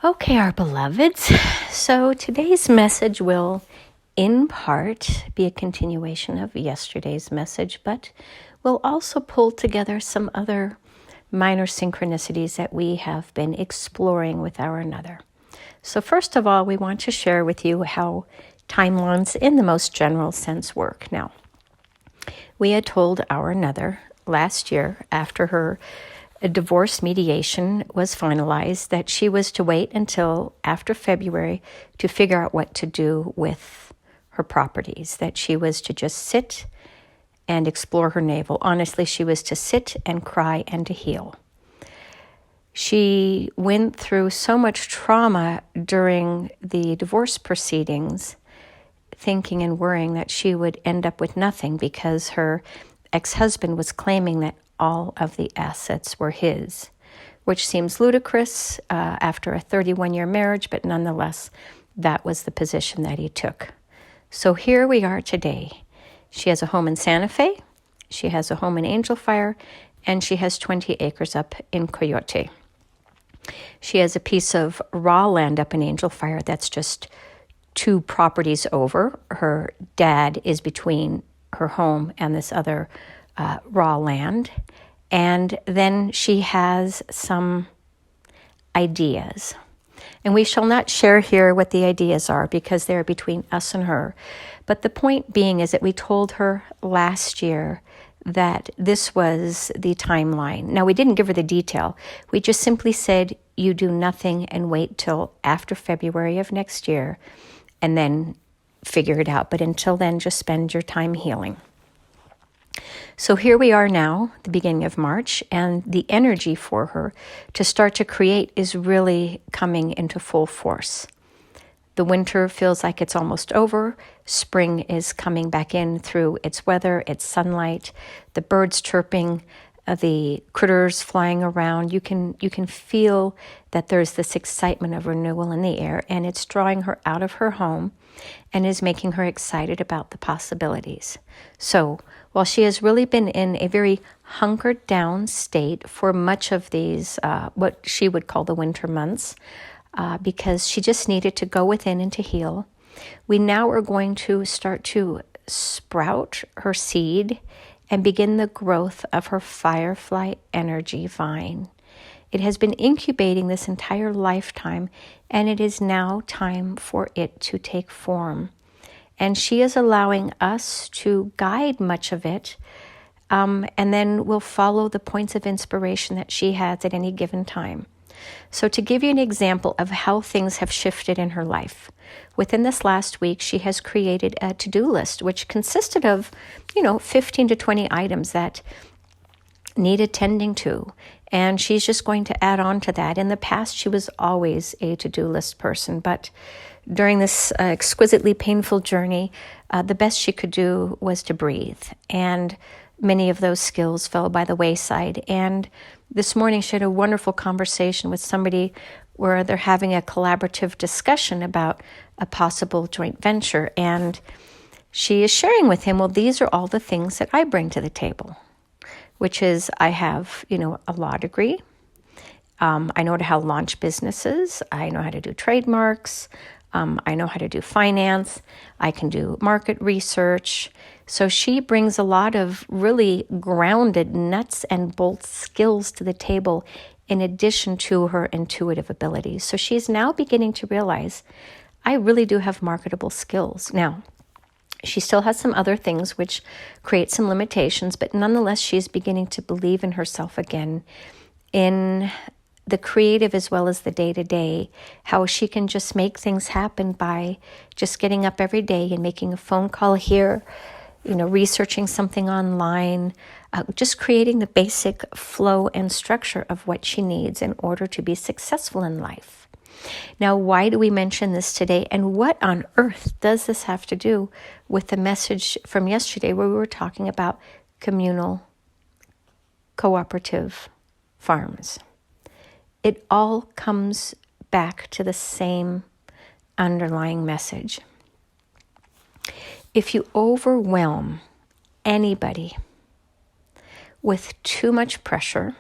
Okay, our beloveds. So today's message will, in part, be a continuation of yesterday's message, but we'll also pull together some other minor synchronicities that we have been exploring with our another. So first of all, we want to share with you how timelines in the most general sense work. Now, we had told our another last year, after her divorce mediation was finalized, that she was to wait until after February to figure out what to do with her properties, that she was to just sit and explore her navel. Honestly, she was to sit and cry and to heal. She went through so much trauma during the divorce proceedings, thinking and worrying that she would end up with nothing because her ex-husband was claiming that all of the assets were his, which seems ludicrous after a 31-year marriage, but nonetheless, that was the position that he took. So here we are today. She has a home in Santa Fe, she has a home in Angel Fire, and she has 20 acres up in Coyote. She has a piece of raw land up in Angel Fire that's just 2 properties over. Her dad is between her home and this other raw land. And then she has some ideas. And we shall not share here what the ideas are because they're between us and her. But the point being is that we told her last year that this was the timeline. Now, we didn't give her the detail. We just simply said, you do nothing and wait till after February of next year and then figure it out. But until then, just spend your time healing. So here we are now, the beginning of March, and the energy for her to start to create is really coming into full force. The winter feels like it's almost over. Spring is coming back in through its weather, its sunlight, the birds chirping, the critters flying around. You can feel that there's this excitement of renewal in the air, and it's drawing her out of her home and is making her excited about the possibilities. So while she has really been in a very hunkered down state for much of these, what she would call the winter months, because she just needed to go within and to heal, we now are going to start to sprout her seed and begin the growth of her firefly energy vine. It has been incubating this entire lifetime, and it is now time for it to take form. And she is allowing us to guide much of it, and then we'll follow the points of inspiration that she has at any given time. So to give you an example of how things have shifted in her life, within this last week, she has created a to-do list, which consisted of, 15 to 20 items that need attending to. And she's just going to add on to that. In the past, she was always a to-do list person, but during this exquisitely painful journey, the best she could do was to breathe. And many of those skills fell by the wayside. And this morning, she had a wonderful conversation with somebody where they're having a collaborative discussion about a possible joint venture. And she is sharing with him, well, these are all the things that I bring to the table, which is I have, a law degree. I know how to launch businesses. I know how to do trademarks. I know how to do finance. I can do market research. So she brings a lot of really grounded nuts and bolts skills to the table in addition to her intuitive abilities. So she's now beginning to realize, I really do have marketable skills. Now, she still has some other things which create some limitations, but nonetheless, she's beginning to believe in herself again, in the creative as well as the day-to-day, how she can just make things happen by just getting up every day and making a phone call here, researching something online, just creating the basic flow and structure of what she needs in order to be successful in life. Now, why do we mention this today? And what on earth does this have to do with the message from yesterday where we were talking about communal cooperative farms? It all comes back to the same underlying message. If you overwhelm anybody with too much pressure,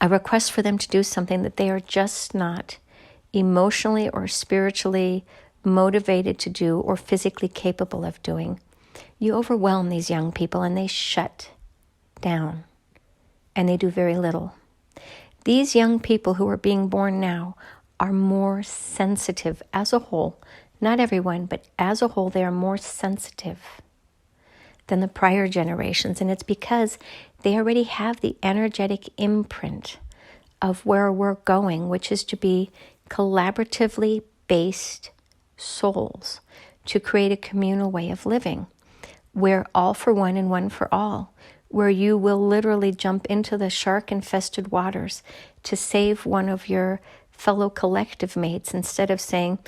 a request for them to do something that they are just not emotionally or spiritually motivated to do or physically capable of doing, you overwhelm these young people and they shut down and they do very little. These young people who are being born now are more sensitive as a whole. Not everyone, but as a whole, they are more sensitive than the prior generations. And it's because they already have the energetic imprint of where we're going, which is to be collaboratively based souls, to create a communal way of living, where all for one and one for all, where you will literally jump into the shark-infested waters to save one of your fellow collective mates instead of saying,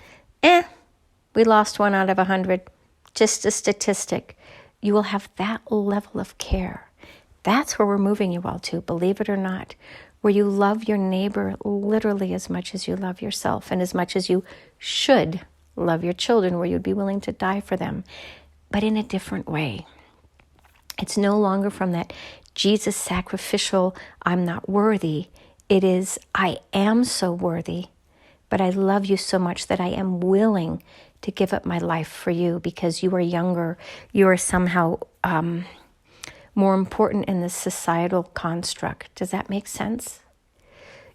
we lost 1 out of 100, just a statistic. You will have that level of care. That's where we're moving you all to, believe it or not, where you love your neighbor literally as much as you love yourself and as much as you should love your children, where you'd be willing to die for them, but in a different way. It's no longer from that Jesus sacrificial, I'm not worthy. It is, I am so worthy, but I love you so much that I am willing to give up my life for you because you are younger. You are somehow more important in the societal construct. Does that make sense?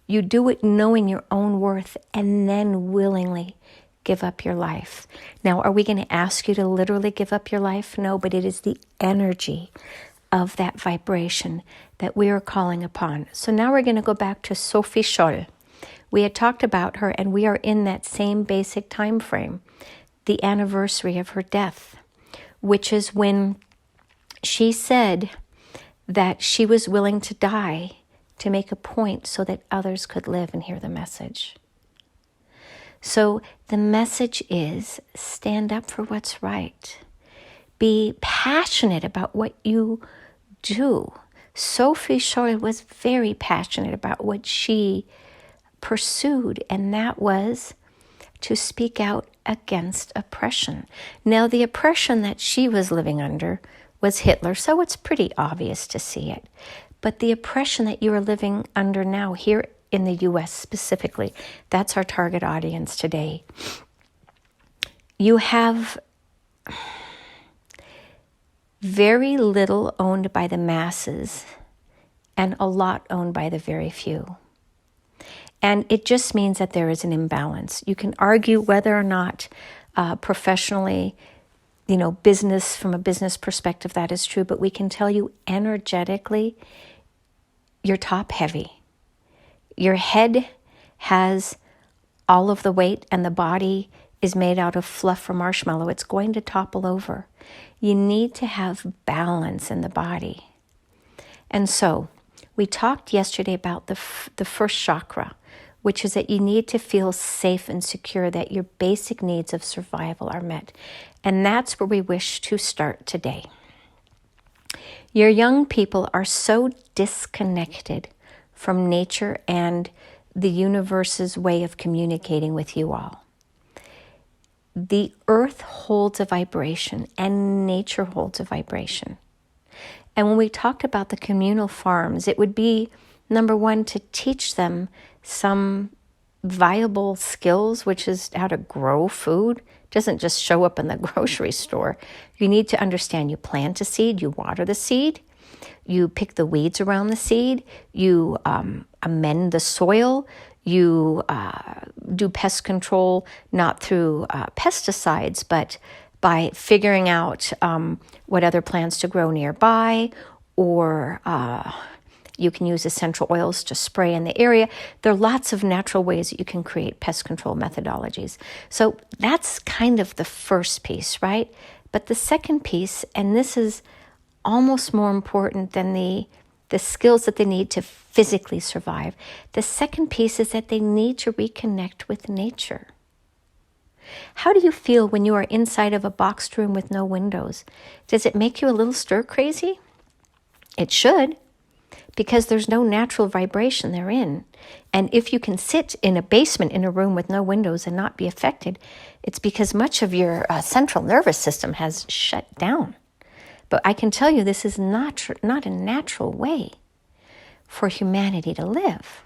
You do it knowing your own worth and then willingly give up your life. Now, are we going to ask you to literally give up your life? No, but it is the energy of that vibration that we are calling upon. So now we're going to go back to Sophie Scholl. We had talked about her, and we are in that same basic time frame, the anniversary of her death, which is when she said that she was willing to die to make a point so that others could live and hear the message. So the message is, stand up for what's right. Be passionate about what you do. Sophie Scholl was very passionate about what she pursued, and that was to speak out against oppression. Now, the oppression that she was living under was Hitler, so it's pretty obvious to see it. But the oppression that you are living under now here in the U.S. specifically, that's our target audience today. You have very little owned by the masses and a lot owned by the very few. And it just means that there is an imbalance. You can argue whether or not professionally, business, from a business perspective, that is true, but we can tell you energetically, you're top heavy. Your head has all of the weight and the body is made out of fluff or marshmallow. It's going to topple over. You need to have balance in the body. And so we talked yesterday about the first chakra, which is that you need to feel safe and secure, that your basic needs of survival are met. And that's where we wish to start today. Your young people are so disconnected from nature and the universe's way of communicating with you all. The earth holds a vibration and nature holds a vibration. And when we talked about the communal farms, it would be, number one, to teach them some viable skills, which is how to grow food. It doesn't just show up in the grocery store. You need to understand, you plant a seed, you water the seed, you pick the weeds around the seed, you amend the soil, you do pest control, not through pesticides, but by figuring out what other plants to grow nearby, or you can use essential oils to spray in the area. There are lots of natural ways that you can create pest control methodologies. So that's kind of the first piece, right? But the second piece, and this is almost more important than the skills that they need to physically survive. The second piece is that they need to reconnect with nature. How do you feel when you are inside of a boxed room with no windows? Does it make you a little stir crazy? It should, because there's no natural vibration therein. And if you can sit in a basement in a room with no windows and not be affected, it's because much of your central nervous system has shut down. But I can tell you this is not a natural way. for humanity to live.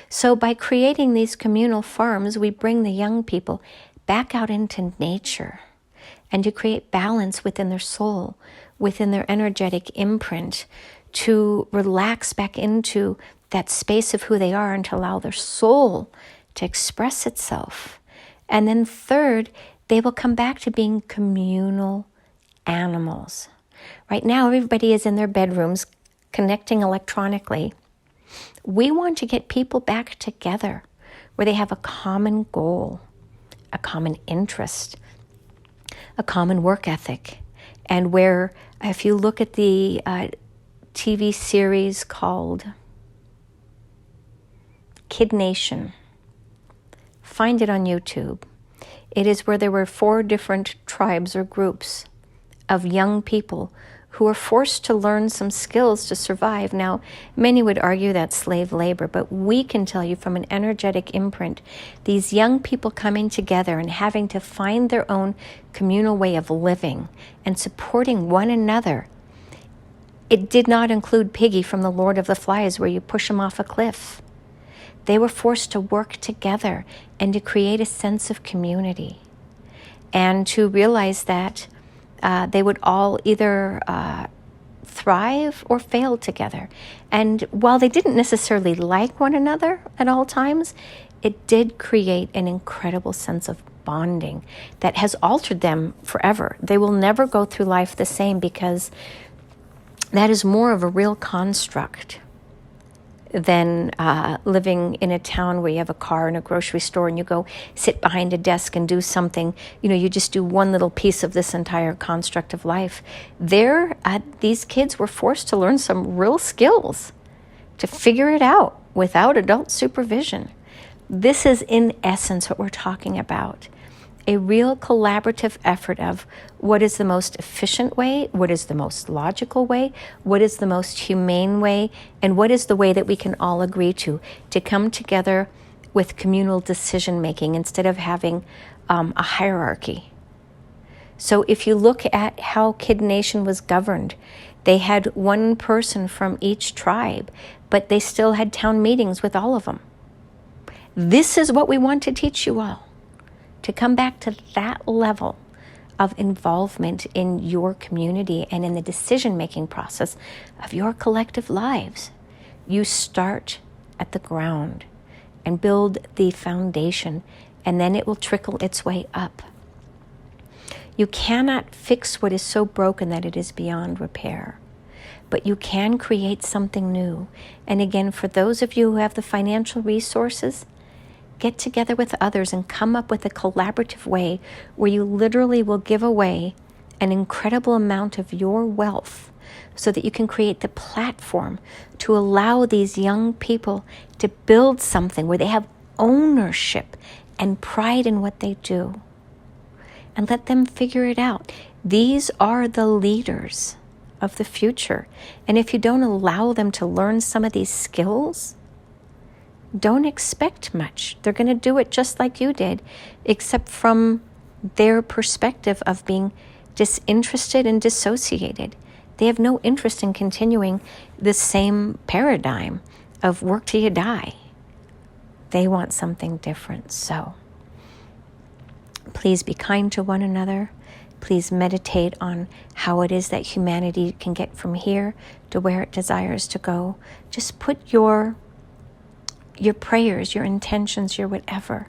So by creating these communal farms, we bring the young people back out into nature and to create balance within their soul, within their energetic imprint, to relax back into that space of who they are and to allow their soul to express itself. And then third, they will come back to being communal animals. Right now, everybody is in their bedrooms connecting electronically. We want to get people back together where they have a common goal, a common interest, a common work ethic. And where, if you look at the TV series called Kid Nation, find it on YouTube. It is where there were 4 different tribes or groups of young people who were forced to learn some skills to survive. Now, many would argue that's slave labor, but we can tell you from an energetic imprint, these young people coming together and having to find their own communal way of living and supporting one another. It did not include Piggy from The Lord of the Flies, where you push him off a cliff. They were forced to work together and to create a sense of community and to realize that they would all either thrive or fail together. And while they didn't necessarily like one another at all times, it did create an incredible sense of bonding that has altered them forever. They will never go through life the same because that is more of a real construct than living in a town where you have a car and a grocery store and you go sit behind a desk and do something. You know, you just do one little piece of this entire construct of life. These kids were forced to learn some real skills to figure it out without adult supervision. This is in essence what we're talking about. A real collaborative effort of what is the most efficient way, what is the most logical way, what is the most humane way, and what is the way that we can all agree to come together with communal decision making instead of having a hierarchy. So if you look at how Kid Nation was governed, they had one person from each tribe, but they still had town meetings with all of them. This is what we want to teach you all. To come back to that level of involvement in your community and in the decision-making process of your collective lives. You start at the ground and build the foundation, and then it will trickle its way up. You cannot fix what is so broken that it is beyond repair, but you can create something new. And again, for those of you who have the financial resources, get together with others and come up with a collaborative way where you literally will give away an incredible amount of your wealth so that you can create the platform to allow these young people to build something where they have ownership and pride in what they do. And let them figure it out. These are the leaders of the future. And if you don't allow them to learn some of these skills, don't expect much. They're going to do it just like you did, except from their perspective of being disinterested and dissociated. They have no interest in continuing the same paradigm of work till you die. They want something different. So please be kind to one another. Please meditate on how it is that humanity can get from here to where it desires to go. Just put your prayers, your intentions, your whatever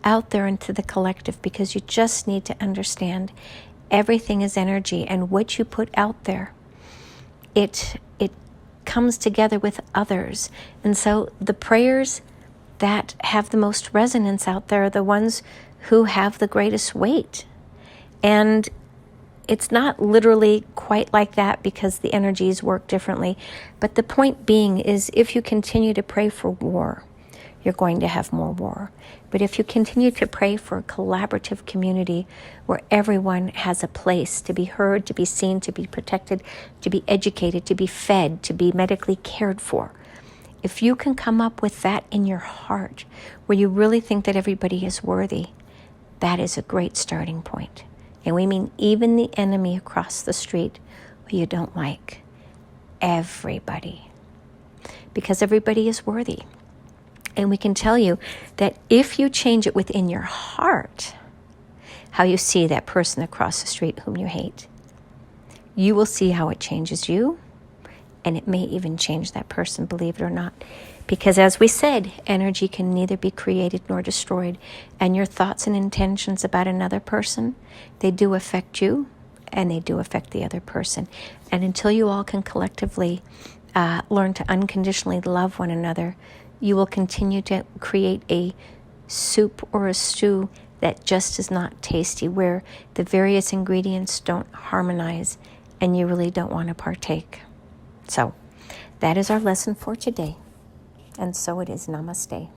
out there into the collective, because you just need to understand everything is energy, and what you put out there, it comes together with others. And so the prayers that have the most resonance out there are the ones who have the greatest weight. And it's not literally quite like that because the energies work differently. But the point being is, if you continue to pray for war, you're going to have more war. But if you continue to pray for a collaborative community where everyone has a place to be heard, to be seen, to be protected, to be educated, to be fed, to be medically cared for, if you can come up with that in your heart, where you really think that everybody is worthy, that is a great starting point. And we mean even the enemy across the street who you don't like. Everybody. because everybody is worthy. And we can tell you that if you change it within your heart, how you see that person across the street whom you hate, you will see how it changes you, and it may even change that person, believe it or not. Because as we said, energy can neither be created nor destroyed, and your thoughts and intentions about another person, they do affect you, and they do affect the other person. And until you all can collectively learn to unconditionally love one another, you will continue to create a soup or a stew that just is not tasty, where the various ingredients don't harmonize and you really don't want to partake. So that is our lesson for today. And so it is. Namaste.